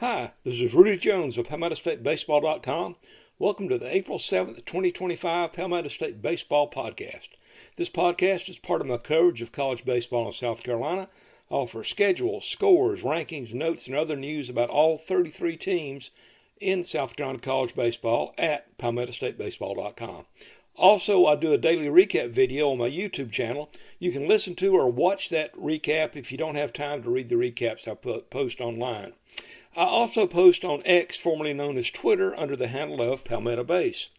Hi, this is Rudy Jones of PalmettoStateBaseball.com. Welcome to the April 7th, 2025 Palmetto State Baseball Podcast. This podcast is part of my coverage of college baseball in South Carolina. I offer schedules, scores, rankings, notes, and other news about all 33 teams in South Carolina college baseball at PalmettoStateBaseball.com. Also, I do a daily recap video on my YouTube channel. You can listen to or watch that recap if you don't have time to read the recaps I post online. I also post on X, formerly known as Twitter, under the handle of Palmetto Base.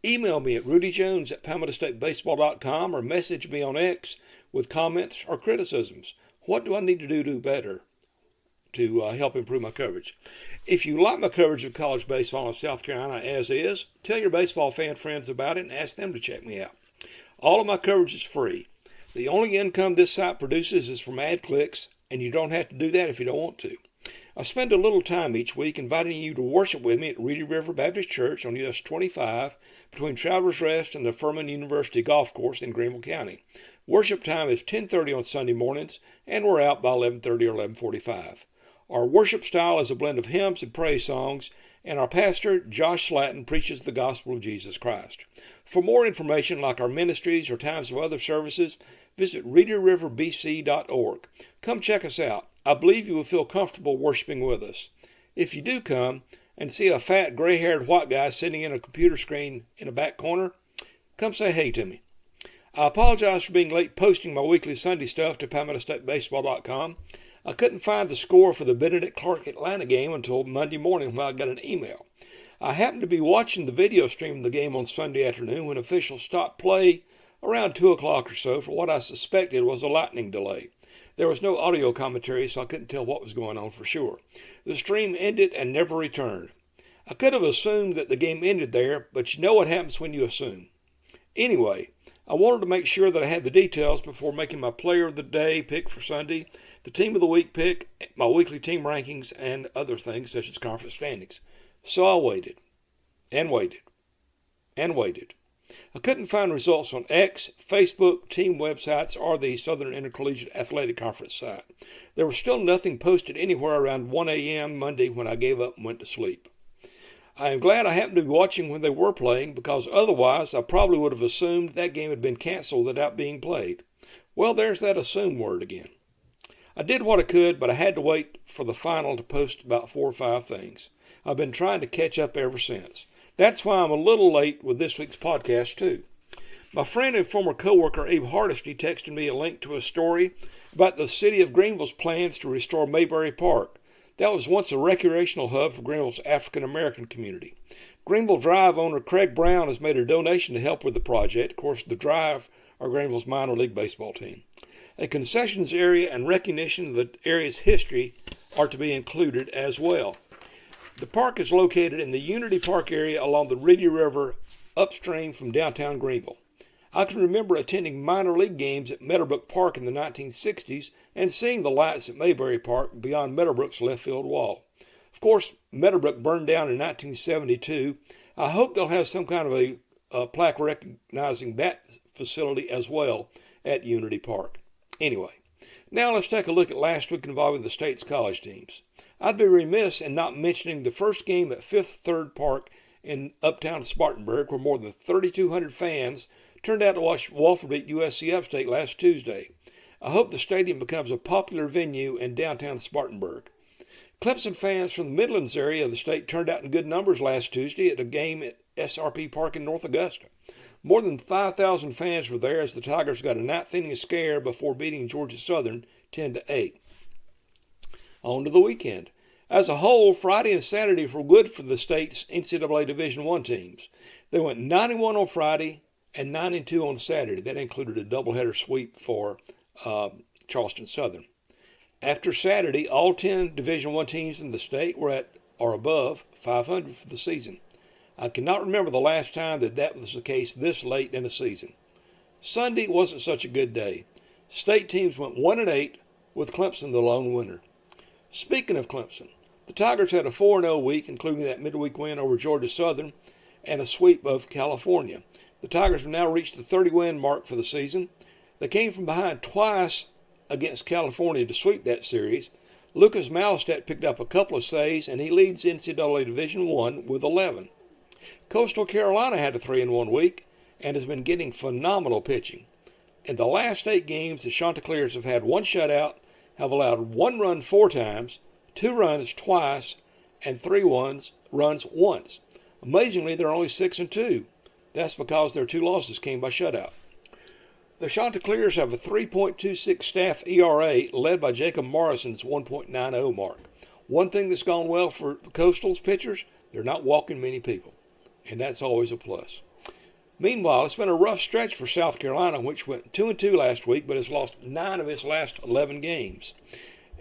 Email me at rudyjones@palmettostatebaseball.com or message me on X with comments or criticisms. What do I need to do better to help improve my coverage? If you like my coverage of college baseball in South Carolina as is, tell your baseball fan friends about it and ask them to check me out. All of my coverage is free. The only income this site produces is from ad clicks, and you don't have to do that if you don't want to. I spend a little time each week inviting you to worship with me at Reedy River Baptist Church on US 25 between Travelers Rest and the Furman University Golf Course in Greenville County. Worship time is 10:30 on Sunday mornings, and we're out by 11:30 or 11:45. Our worship style is a blend of hymns and praise songs, and our pastor, Josh Slatton, preaches the gospel of Jesus Christ. For more information like our ministries or times of other services, visit reederriverbc.org. Come check us out. I believe you will feel comfortable worshiping with us. If you do come and see a fat, gray-haired white guy sitting in a computer screen in a back corner, come say hey to me. I apologize for being late posting my weekly Sunday stuff to PalmettoStateBaseball.com. I couldn't find the score for the Benedict Clark Atlanta game until Monday morning when I got an email. I happened to be watching the video stream of the game on Sunday afternoon when officials stopped play around 2 o'clock or so for what I suspected was a lightning delay. There was no audio commentary, so I couldn't tell what was going on for sure. The stream ended and never returned. I could have assumed that the game ended there, but you know what happens when you assume. Anyway, I wanted to make sure that I had the details before making my player of the day pick for Sunday, the team of the week pick, my weekly team rankings, and other things such as conference standings. So I waited, and waited, and waited. I couldn't find results on X, Facebook, team websites, or the Southern Intercollegiate Athletic Conference site. There was still nothing posted anywhere around 1 a.m. Monday when I gave up and went to sleep. I am glad I happened to be watching when they were playing, because otherwise I probably would have assumed that game had been canceled without being played. Well, there's that assume word again. I did what I could, but I had to wait for the final to post about 4 or 5 things. I've been trying to catch up ever since. That's why I'm a little late with this week's podcast, too. My friend and former coworker Abe Hardesty texted me a link to a story about the city of Greenville's plans to restore Mayberry Park. That was once a recreational hub for Greenville's African-American community. Greenville Drive owner Craig Brown has made a donation to help with the project. Of course, the Drive are Greenville's minor league baseball team. A concessions area and recognition of the area's history are to be included as well. The park is located in the Unity Park area along the Reedy River upstream from downtown Greenville. I can remember attending minor league games at Meadowbrook Park in the 1960s and seeing the lights at Mayberry Park beyond Meadowbrook's left field wall. Of course, Meadowbrook burned down in 1972. I hope they'll have some kind of a plaque recognizing that facility as well at Unity Park. Anyway, now let's take a look at last week involving the state's college teams. I'd be remiss in not mentioning the first game at Fifth Third Park in uptown Spartanburg, where more than 3,200 fans turned out to watch Wofford beat USC Upstate last Tuesday. I hope the stadium becomes a popular venue in downtown Spartanburg. Clemson fans from the Midlands area of the state turned out in good numbers last Tuesday at a game at SRP Park in North Augusta. More than 5,000 fans were there as the Tigers got a ninth-inning scare before beating Georgia Southern 10-8. On to the weekend. As a whole, Friday and Saturday were good for the state's NCAA Division I teams. They went 9-1 on Friday and 9-2 on Saturday. That included a doubleheader sweep for Charleston Southern. After Saturday, all 10 Division I teams in the state were at or above 500 for the season. I cannot remember the last time that was the case this late in the season. Sunday wasn't such a good day. State teams went 1-8 with Clemson the lone winner. Speaking of Clemson, the Tigers had a 4-0 week, including that midweek win over Georgia Southern and a sweep of California. The Tigers have now reached the 30-win mark for the season. They came from behind twice against California to sweep that series. Lucas Malstat picked up a couple of saves, and he leads NCAA Division I with 11. Coastal Carolina had a 3-1 week and has been getting phenomenal pitching. In the last 8 games, the Chanticleers have had 1 shutout, have allowed 1 run 4 times, 2 runs twice, and 3 runs once. Amazingly, they're only 6-2. That's because their 2 losses came by shutout. The Chanticleers have a 3.26 staff ERA led by Jacob Morrison's 1.90 mark. One thing that's gone well for the Coastal's pitchers, they're not walking many people, and that's always a plus. Meanwhile, it's been a rough stretch for South Carolina, which went 2-2 last week, but has lost 9 of its last 11 games.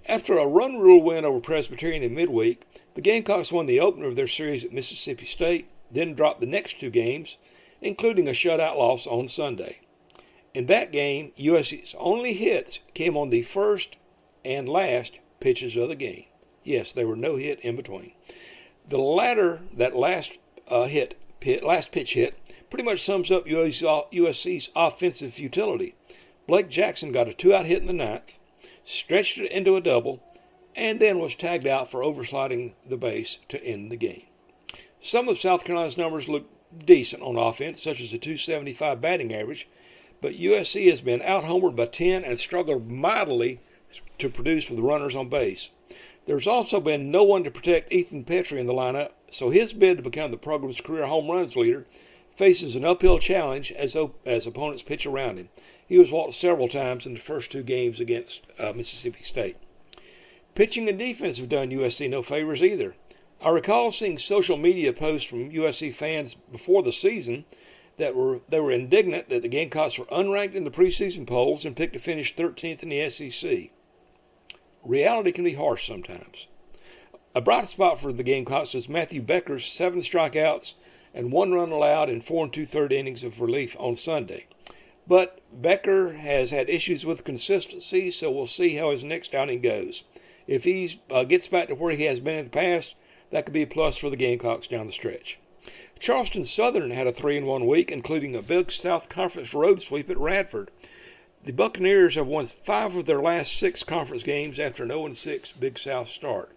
After a run rule win over Presbyterian in midweek, the Gamecocks won the opener of their series at Mississippi State, then dropped the next 2 games, including a shutout loss on Sunday. In that game, USC's only hits came on the first and last pitches of the game. Yes, there were no hit in between. The latter, that last pitch hit, pretty much sums up USC's offensive futility. Blake Jackson got a 2-out hit in the 9th, stretched it into a double, and then was tagged out for oversliding the base to end the game. Some of South Carolina's numbers look decent on offense, such as a .275 batting average, but USC has been out-homered by 10 and struggled mightily to produce with runners on base. There's also been no one to protect Ethan Petrie in the lineup, so his bid to become the program's career home runs leader faces an uphill challenge as opponents pitch around him. He was walked several times in the first 2 games against Mississippi State. Pitching and defense have done USC no favors either. I recall seeing social media posts from USC fans before the season that they were indignant that the Gamecocks were unranked in the preseason polls and picked to finish 13th in the SEC. Reality can be harsh sometimes. A bright spot for the Gamecocks was Matthew Becker's 7 strikeouts and 1 run allowed in 4 2/3 innings of relief on Sunday. But Becker has had issues with consistency, so we'll see how his next outing goes. If he gets back to where he has been in the past, that could be a plus for the Gamecocks down the stretch. Charleston Southern had a 3-1 week, including a Big South Conference road sweep at Radford. The Buccaneers have won 5 of their last 6 conference games after an 0-6 Big South start.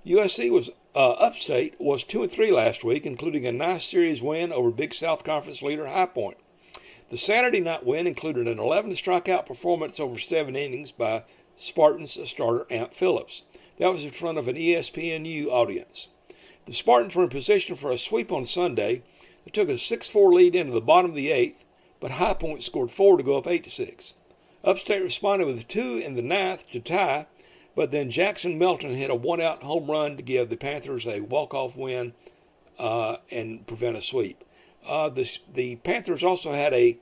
USC was upstate was 2-3 last week, including a nice series win over Big South Conference leader High Point. The Saturday night win included an 11 strikeout performance over 7 innings by Spartans starter Amp Phillips. That was in front of an ESPNU audience. The Spartans were in position for a sweep on Sunday. They took a 6-4 lead into the bottom of the 8th, but High Point scored 4 to go up 8-6. Upstate responded with 2 in the 9th to tie, but then Jackson Melton hit a 1-out home run to give the Panthers a walk-off win and prevent a sweep. The Panthers also had a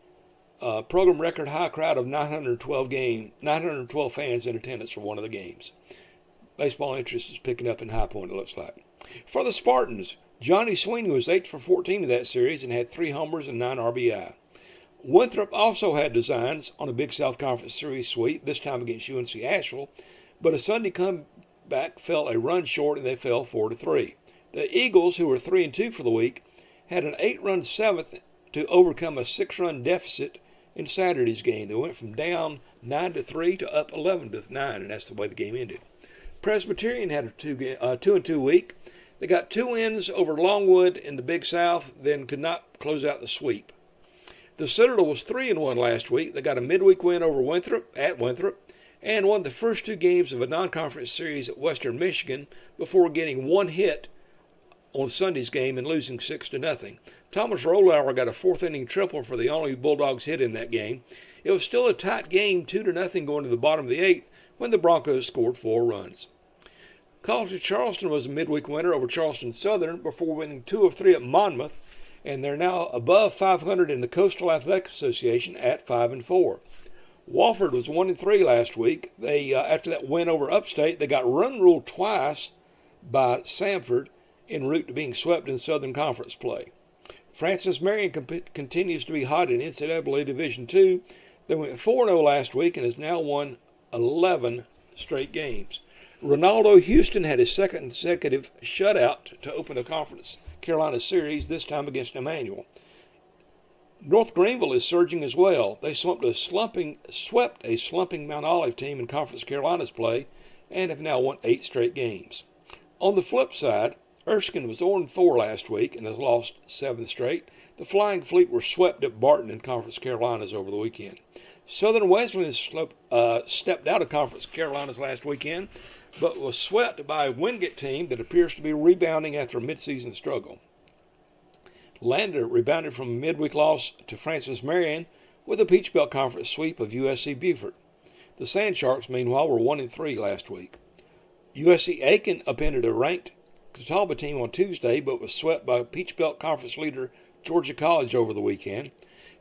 program record high crowd of 912 fans in attendance for one of the games. Baseball interest is picking up in High Point, it looks like. For the Spartans, Johnny Sweeney was 8 for 14 in that series and had 3 homers and 9 RBI. Winthrop also had designs on a Big South Conference Series sweep, this time against UNC Asheville, but a Sunday comeback fell a run short and they fell 4-3. The Eagles, who were 3-2 for the week, had an 8-run 7th to overcome a 6-run deficit in Saturday's game. They went from down 9-3 to up 11-9, and that's the way the game ended. Presbyterian had a 2-2 week. They got 2 wins over Longwood in the Big South, then could not close out the sweep. The Citadel was 3-1 last week. They got a midweek win over Winthrop, and won the first 2 games of a non-conference series at Western Michigan before getting 1 hit on Sunday's game and losing 6-0. Thomas Rollauer got a 4th-inning triple for the only Bulldogs hit in that game. It was still a tight game, 2-0 going to the bottom of the 8th, when the Broncos scored 4 runs. College of Charleston was a midweek winner over Charleston Southern before winning 2 of 3 at Monmouth, and they're now above 500 in the Coastal Athletic Association at 5-4. Wofford was 1-3 last week. They after that win over Upstate, they got run ruled twice by Samford en route to being swept in Southern Conference play. Francis Marion continues to be hot in NCAA Division II. They went 4-0 last week and has now won 11 straight games. Ronaldo Houston had his 2nd consecutive shutout to open the Conference Carolina Series, this time against Emmanuel. North Greenville is surging as well. They swept a slumping Mount Olive team in Conference Carolina's play and have now won 8 straight games. On the flip side, Erskine was 0-4 last week and has lost 7 straight. The Flying Fleet were swept at Barton in Conference Carolinas over the weekend. Southern Wesleyan stepped out of Conference Carolinas last weekend, but was swept by a Wingate team that appears to be rebounding after a midseason struggle. Lander rebounded from a midweek loss to Francis Marion with a Peach Belt Conference sweep of USC Beaufort. The Sand Sharks, meanwhile, were 1-3 last week. USC Aiken upended a ranked Catawba team on Tuesday, but was swept by Peach Belt Conference leader Georgia College over the weekend.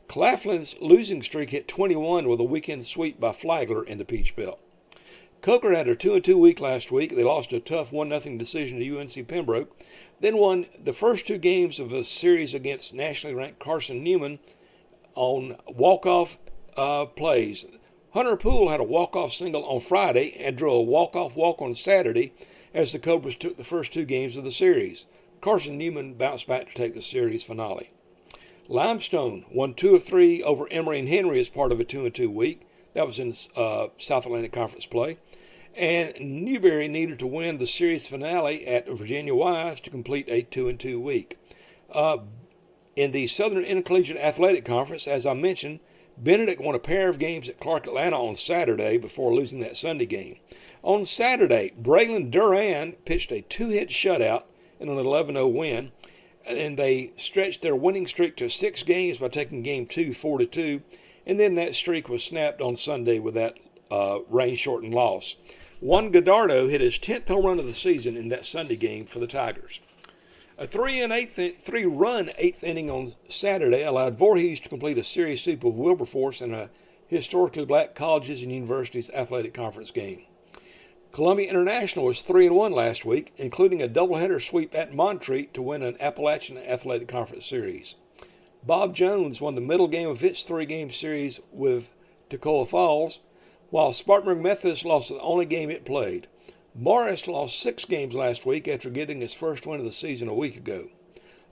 Claflin's losing streak hit 21 with a weekend sweep by Flagler in the Peach Belt. Coker had a 2-2 week last week. They lost a tough 1-0 decision to UNC Pembroke, then won the first 2 games of a series against nationally ranked Carson Newman on walk-off plays. Hunter Poole had a walk-off single on Friday and drew a walk-off walk on Saturday as the Cobras took the first 2 games of the series. Carson Newman bounced back to take the series finale. Limestone won 2 of 3 over Emory and Henry as part of a 2-2 week. That was in South Atlantic Conference play. And Newberry needed to win the series finale at Virginia Wise to complete a 2-2 week. In the Southern Intercollegiate Athletic Conference, as I mentioned, Benedict won a pair of games at Clark Atlanta on Saturday before losing that Sunday game. On Saturday, Braylon Durand pitched a 2-hit shutout in an 11-0 win, and they stretched their winning streak to 6 games by taking Game 2 4-2, and then that streak was snapped on Sunday with that rain-shortened loss. Juan Godardo hit his 10th home run of the season in that Sunday game for the Tigers. A 3-run 8th inning on Saturday allowed Voorhees to complete a series sweep of Wilberforce in a historically black colleges and universities athletic conference game. Columbia International was 3-1 last week, including a doubleheader sweep at Montreat to win an Appalachian Athletic Conference series. Bob Jones won the middle game of its 3-game series with Toccoa Falls, while Spartanburg Methodist lost the only game it played. Morris lost 6 games last week after getting his first win of the season a week ago.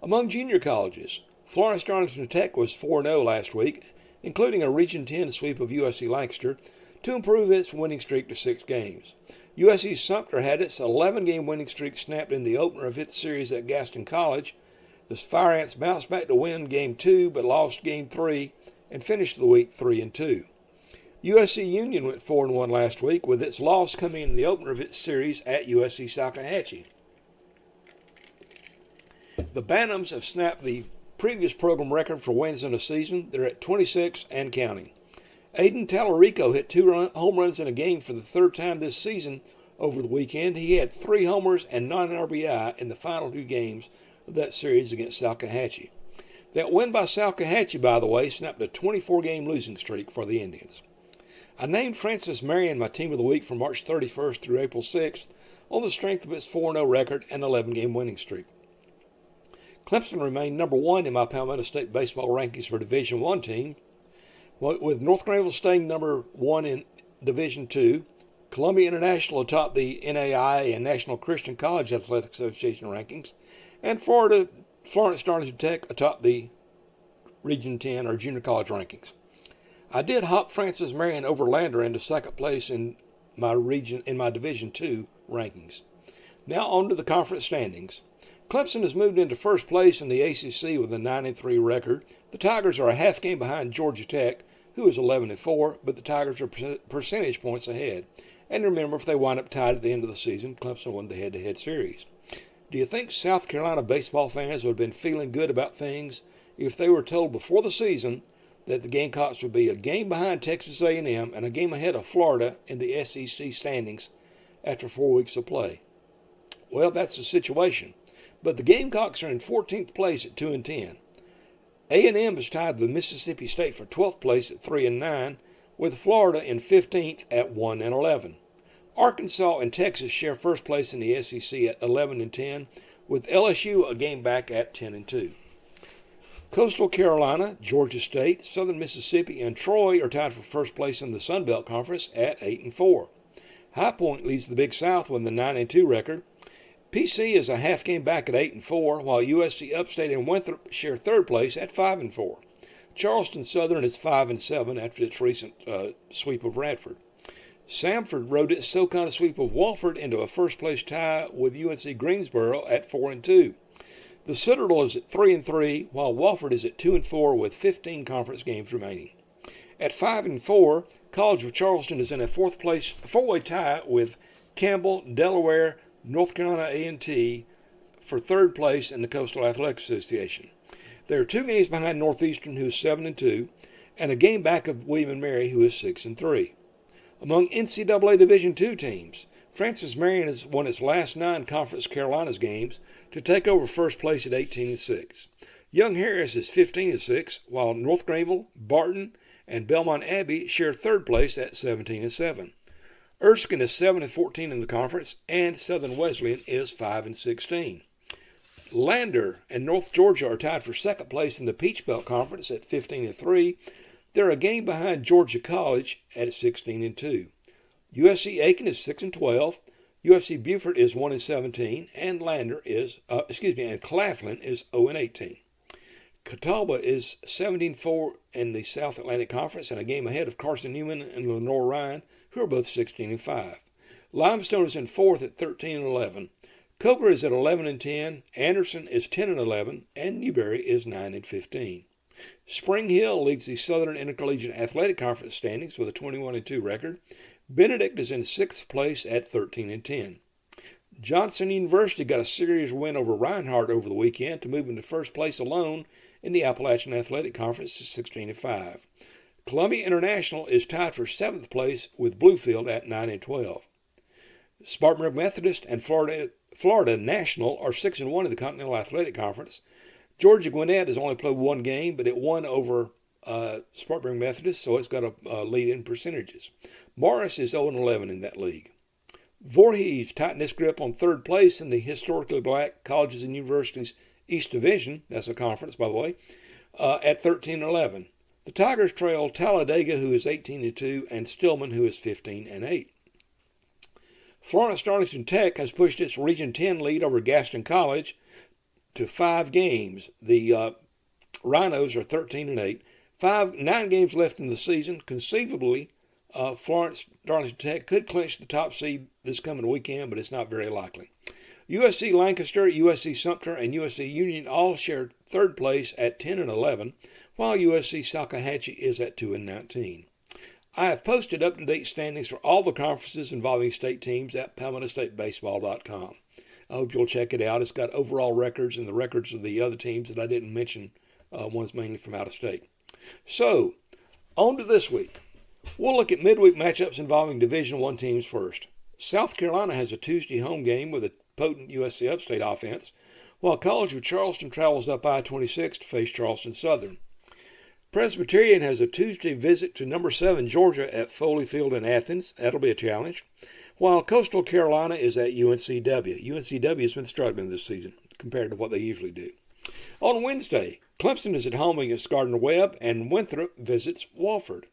Among junior colleges, Florence Darlington Tech was 4-0 last week, including a Region 10 sweep of USC Lancaster, to improve its winning streak to 6 games. USC Sumter had its 11-game winning streak snapped in the opener of its series at Gaston College. The Fire Ants bounced back to win Game 2 but lost Game 3 and finished the week 3-2. USC Union went 4-1 last week, with its loss coming in the opener of its series at USC Salkehatchie. The Bantams have snapped the previous program record for wins in a season. They're at 26 and counting. Aiden Tallarico hit 2 home runs in a game for the 3rd time this season over the weekend. He had 3 homers and 9 RBI in the final 2 games of that series against Salkehatchie. That win by Salkehatchie, by the way, snapped a 24-game losing streak for the Indians. I named Francis Marion my team of the week from March 31st through April 6th on the strength of its 4-0 record and 11-game winning streak. Clemson remained number 1 in my Palmetto State baseball rankings for Division I team, with North Greenville staying number 1 in Division II, Columbia International atop the NAIA and National Christian College Athletic Association rankings, and Florence Darlington Tech atop the Region 10 or Junior College rankings. I did hop Francis Marion over Lander into 2nd place in my Division II rankings. Now on to the conference standings. Clemson has moved into 1st place in the ACC with a 9-3 record. The Tigers are a half game behind Georgia Tech, who is 11-4, but the Tigers are percentage points ahead. And remember, if they wind up tied at the end of the season, Clemson won the head-to-head series. Do you think South Carolina baseball fans would have been feeling good about things if they were told before the season that the Gamecocks would be a game behind Texas A&M and a game ahead of Florida in the SEC standings after 4 weeks of play? Well, that's the situation. But the Gamecocks are in 14th place at 2-10. A&M is tied with Mississippi State for 12th place at 3-9, with Florida in 15th at 1-11. Arkansas and Texas share 1st place in the SEC at 11-10, with LSU a game back at 10-2. Coastal Carolina, Georgia State, Southern Mississippi, and Troy are tied for 1st place in the Sun Belt Conference at 8-4. High Point leads the Big South with a 9-2 record. PC is a half game back at 8-4, while USC Upstate and Winthrop share 3rd place at 5-4. Charleston Southern is 5-7 after its recent sweep of Radford. Samford rode its SoCon sweep of Wofford into a first-place tie with UNC Greensboro at 4-2. The Citadel is at 3-3, while Wofford is at 2-4 with 15 conference games remaining. At 5-4, College of Charleston is in a fourth-place four-way tie with Campbell, Delaware, North Carolina A&T for third place in the Coastal Athletic Association. They are 2 games behind Northeastern, who is 7-2, and a game back of William & Mary, who is 6-3. Among NCAA Division II teams, Francis Marion has won its last 9 Conference Carolinas games to take over first place at 18-6. Young Harris is 15-6, while North Greenville, Barton, and Belmont Abbey share third place at 17-7. Erskine is 7-14 in the conference, and Southern Wesleyan is 5-16. Lander and North Georgia are tied for second place in the Peach Belt Conference at 15-3. They're a game behind Georgia College at 16-2. USC Aiken is 6-12. UFC Beaufort is 1-17, and and Claflin is 0-18. Catawba is 17-4 in the South Atlantic Conference and a game ahead of Carson Newman and Lenore Ryan, who are both 16-5. Limestone is in fourth at 13-11. Coker is at 11-10. Anderson is 10-11, and Newberry is 9-15. Spring Hill leads the Southern Intercollegiate Athletic Conference standings with a 21-2 record. Benedict is in sixth place at 13-10. Johnson University got a serious win over Reinhardt over the weekend to move into first place alone in the Appalachian Athletic Conference at 16-5. Columbia International is tied for seventh place with Bluefield at 9-12. Spartanburg Methodist and Florida National are 6-1 in the Continental Athletic Conference. Georgia Gwinnett has only played one game, but it won over Spartanburg Methodist, so it's got a lead in percentages. Morris is 0-11 in that league. Voorhees tightened its grip on third place in the historically black Colleges and Universities East Division, that's a conference, by the way, at 13-11. The Tigers trail Talladega, who is 18-2, and Stillman, who is 15-8. Florence Darlington Tech has pushed its Region 10 lead over Gaston College to 5 games. The Rhinos are 13-8. 9 games left in the season. Conceivably, Florence Darlington Tech could clinch the top seed this coming weekend, but it's not very likely. USC Lancaster, USC Sumter, and USC Union all share third place at 10-11, while USC Salkehatchie is at 2-19. I have posted up-to-date standings for all the conferences involving state teams at PalmettoStateBaseball.com. I hope you'll check it out. It's got overall records and the records of the other teams that I didn't mention, ones mainly from out of state. So, on to this week. We'll look at midweek matchups involving Division I teams first. South Carolina has a Tuesday home game with a potent USC Upstate offense, while College of Charleston travels up I-26 to face Charleston Southern. Presbyterian has a Tuesday visit to number 7 Georgia at Foley Field in Athens. That'll be a challenge. While Coastal Carolina is at UNCW. UNCW has been struggling this season compared to what they usually do. On Wednesday, Clemson is at home against Gardner-Webb, and Winthrop visits Wofford.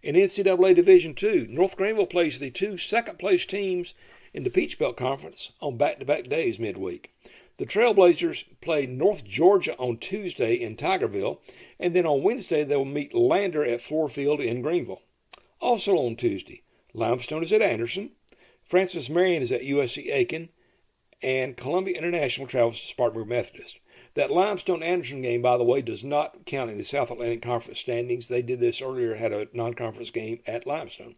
In NCAA Division II, North Greenville plays the 2 second-place teams in the Peach Belt Conference on back-to-back days midweek. The Trailblazers play North Georgia on Tuesday in Tigerville, and then on Wednesday they will meet Lander at Fluor Field in Greenville. Also on Tuesday, Limestone is at Anderson, Francis Marion is at USC Aiken, and Columbia International travels to Spartanburg Methodist. That Limestone-Anderson game, by the way, does not count in the South Atlantic Conference standings. They did this earlier, had a non-conference game at Limestone.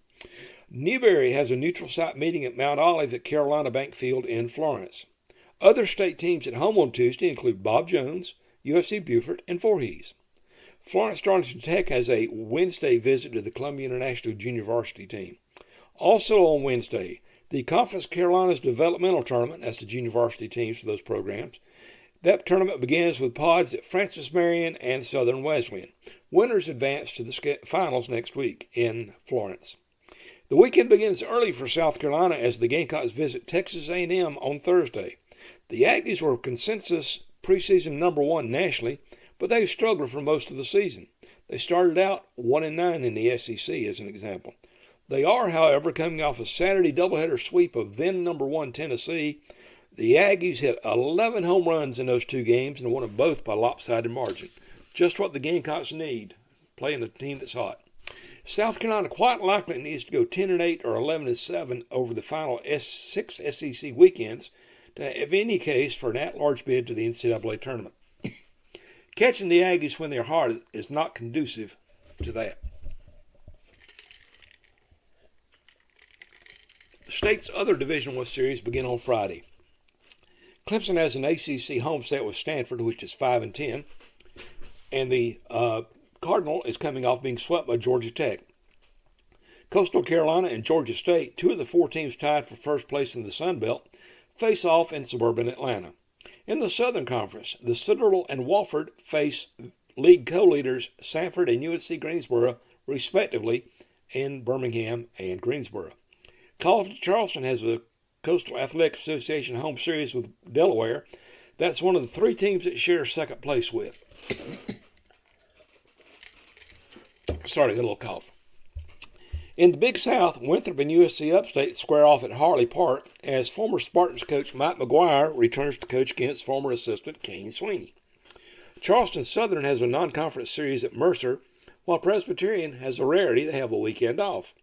Newberry has a neutral site meeting at Mount Olive at Carolina Bank Field in Florence. Other state teams at home on Tuesday include Bob Jones, UFC Beaufort, and Voorhees. Florence Darlington Tech has a Wednesday visit to the Columbia International Junior Varsity team. Also on Wednesday, the Conference Carolinas Developmental Tournament, that's the junior varsity teams for those programs. That tournament begins with pods at Francis Marion and Southern Wesleyan. Winners advance to the finals next week in Florence. The weekend begins early for South Carolina as the Gamecocks visit Texas A&M on Thursday. The Aggies were consensus preseason number 1 nationally, but they've struggled for most of the season. They started out 1-9 in the SEC as an example. They are, however, coming off a Saturday doubleheader sweep of then number 1 Tennessee. The Aggies hit 11 home runs in those 2 games and won them both by lopsided margin. Just what the Gamecocks need, playing a team that's hot. South Carolina quite likely needs to go 10-8 or 11-7 over the final 6 SEC weekends to have any case for an at-large bid to the NCAA tournament. Catching the Aggies when they're hot is not conducive to that. The state's other Division I series begin on Friday. Clemson has an ACC homestand with Stanford, which is 5-10, and the Cardinal is coming off being swept by Georgia Tech. Coastal Carolina and Georgia State, two of the four teams tied for first place in the Sun Belt, face off in suburban Atlanta. In the Southern Conference, the Citadel and Wofford face league co-leaders Sanford and UNC Greensboro, respectively, in Birmingham and Greensboro. College of Charleston has a Coastal Athletic Association home series with Delaware. That's one of the three teams that share second place with. Sorry, got a little cough. In the Big South, Winthrop and USC Upstate square off at Harley Park as former Spartans coach Mike McGuire returns to coach against former assistant Kane Sweeney. Charleston Southern has a non-conference series at Mercer, while Presbyterian has a rarity to have a weekend off.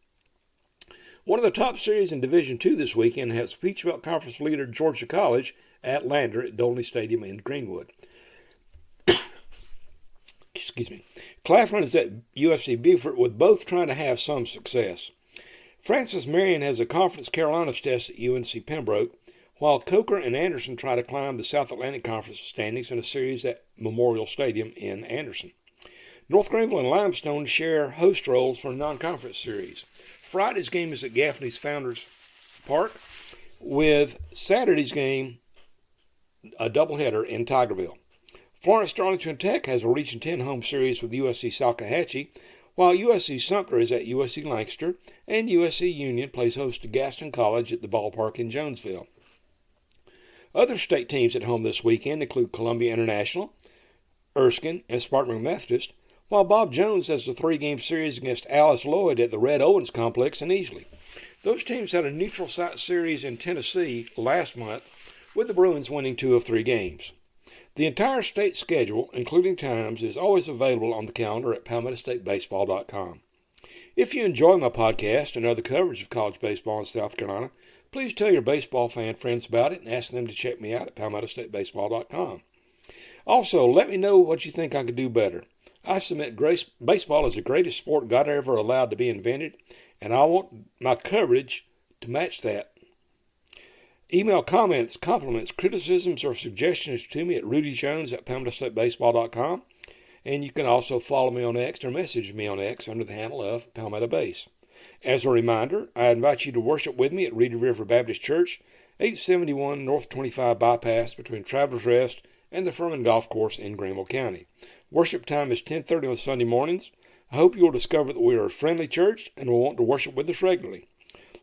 One of the top series in Division II this weekend has Peach Belt Conference leader Georgia College at Lander at Dolney Stadium in Greenwood. Excuse me. Claflin is at UFC Beaufort, with both trying to have some success. Francis Marion has a Conference Carolinas test at UNC Pembroke, while Coker and Anderson try to climb the South Atlantic Conference standings in a series at Memorial Stadium in Anderson. North Greenville and Limestone share host roles for a non-conference series. Friday's game is at Gaffney's Founders Park, with Saturday's game a doubleheader in Tigerville. Florence Darlington Tech has a Region 10 home series with USC Salkehatchie, while USC Sumter is at USC Lancaster, and USC Union plays host to Gaston College at the ballpark in Jonesville. Other state teams at home this weekend include Columbia International, Erskine, and Spartanburg Methodist, while Bob Jones has a 3-game series against Alice Lloyd at the Red Owens Complex in Easley. Those teams had a neutral site series in Tennessee last month, with the Bruins winning 2 of 3 games. The entire state schedule, including times, is always available on the calendar at PalmettoStateBaseball.com. If you enjoy my podcast and other coverage of college baseball in South Carolina, please tell your baseball fan friends about it and ask them to check me out at PalmettoStateBaseball.com. Also, let me know what you think I could do better. I submit baseball is the greatest sport God ever allowed to be invented, and I want my coverage to match that. Email comments, compliments, criticisms, or suggestions to me at rudyjones@PalmettoStateBaseball.com, and you can also follow me on X or message me on X under the handle of Palmetto Base. As a reminder, I invite you to worship with me at Reedy River Baptist Church, 871 North 25 Bypass between Travelers Rest and the Furman Golf Course in Greenville County. Worship time is 10:30 on Sunday mornings. I hope you will discover that we are a friendly church and will want to worship with us regularly.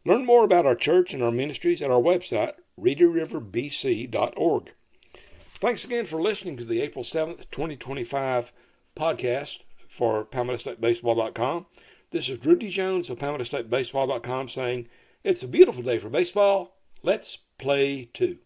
Learn more about our church and our ministries at our website, reederriverbc.org. Thanks again for listening to the April 7th, 2025 podcast for PalmettoStateBaseball.com. This is Rudy Jones of PalmettoStateBaseball.com saying, it's a beautiful day for baseball. Let's play 2.